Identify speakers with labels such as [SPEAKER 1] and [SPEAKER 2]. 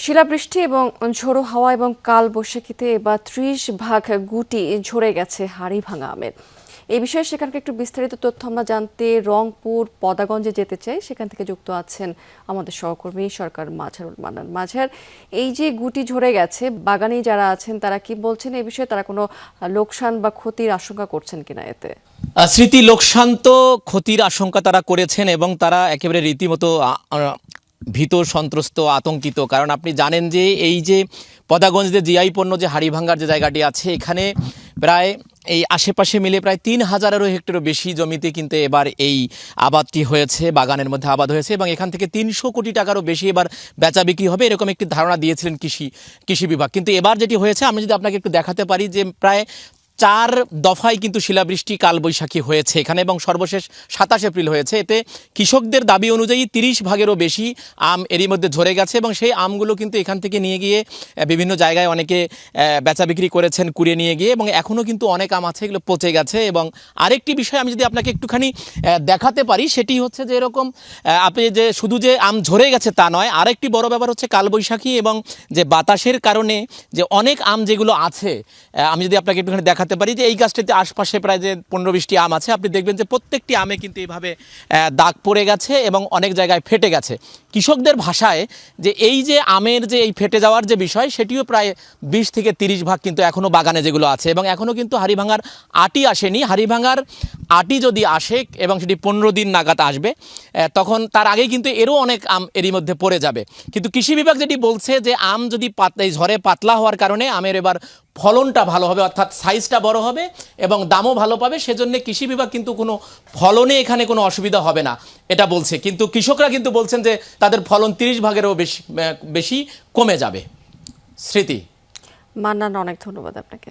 [SPEAKER 1] শিলাবৃষ্টি এবং ঝোড়ো হাওয়া এবং কালবৈশাখীতে এবার ৩০ ভাগ গুটি ঝরে গেছে হাড়িভাঙা আমের। এই বিষয়ে সেখানকার একটু বিস্তারিত তথ্য আমরা জানতে রংপুর পদাগঞ্জে যেতে চাই। সেখান থেকে যুক্ত আছেন আমাদের সহকর্মী সরকার মাঝারুল মান্নান। মাঝার, এই যে গুটি ঝরে গেছে, বাগানে যারা আছেন তারা কি বলছেন এই বিষয়ে? তারা কোনো লোকসান বা ক্ষতির আশঙ্কা করছেন কিনা এতে?
[SPEAKER 2] স্মৃতি, লোকসান তো ক্ষতির আশঙ্কা তারা করেছেন এবং তারা একেবারে রীতিমতো ভীত, সন্ত্রস্ত, আতঙ্কিত। কারণ আপনি জানেন যে এই যে পদাগঞ্জে জিআই পণ্য যে হাড়িভাঙ্গার যে জায়গাটি আছে, এখানে প্রায় এই আশেপাশে মিলে প্রায় ৩,০০০-এরও হেক্টরেরও বেশি জমিতে কিন্তু এবার এই আবাদটি হয়েছে, বাগানের মধ্যে আবাদ হয়েছে এবং এখান থেকে ৩০০ কোটি টাকারও বেশি এবার বেচা বিক্রি হবে, এরকম একটি ধারণা দিয়েছিলেন কৃষি বিভাগ। কিন্তু এবার যেটি হয়েছে, আমি যদি আপনাকে একটু দেখাতে পারি যে প্রায় ৪ দফায় কিন্তু শিলাবৃষ্টি কালবৈশাখী হয়েছে এখানে এবং সর্বশেষ ২৭ এপ্রিল হয়েছে। এতে কৃষকদের দাবি অনুযায়ী ৩০ ভাগেরও বেশি আম এরই মধ্যে ঝরে গেছে এবং সেই আমগুলো কিন্তু এখান থেকে নিয়ে গিয়ে বিভিন্ন জায়গায় অনেকে বেচা বিক্রি করেছেন কুড়িয়ে নিয়ে গিয়ে, এবং এখনও কিন্তু অনেক আম আছে এগুলো পচে গেছে। এবং আরেকটি বিষয় আমি যদি আপনাকে একটুখানি দেখাতে পারি, সেটি হচ্ছে যে এরকম আপনি যে শুধু যে আম ঝরে গেছে তা নয়, আরেকটি বড় ব্যাপার হচ্ছে কালবৈশাখী এবং যে বাতাসের কারণে যে অনেক আম যেগুলো আছে, আমি যদি আপনাকে একটুখানি দেখাতে পারি যে এই গাছটিতে আশপাশে প্রায় যে ১৫-২০টি আম আছে, আপনি দেখবেন যে প্রত্যেকটি আমে কিন্তু এইভাবে দাগ পড়ে গেছে এবং অনেক জায়গায় ফেটে গেছে। কৃষকদের ভাষায় যে এই যে আমের যে এই ফেটে যাওয়ার যে বিষয়, সেটিও প্রায় ২০ থেকে ৩০ ভাগ কিন্তু এখনও বাগানে যেগুলো আছে এবং এখনও কিন্তু হাড়িভাঙার আটি আসেনি। হাড়িভাঙার আটি যদি আসে এবং সেটি ১৫ দিন নাগাদ আসবে, তখন তার আগেই কিন্তু এরও অনেক আম এরই মধ্যে পড়ে যাবে। কিন্তু কৃষি বিভাগ যেটি বলছে যে আম যদি এই ঝড়ে পাতলা হওয়ার কারণে আমের এবার ফলনটা ভালো হবে, অর্থাৎ সাইজটা বড় হবে এবং দামও ভালো পাবে, সেজন্য কৃষি বিভাগ কিন্তু কোনো ফলনে এখানে কোনো অসুবিধা হবে না এটা বলছে। কিন্তু কৃষকরা কিন্তু বলছেন যে তাদের ফলন ৩০ ভাগেরও বেশি কমে যাবে। স্মৃতি,
[SPEAKER 1] মান্নান, অনেক ধন্যবাদ আপনাকে।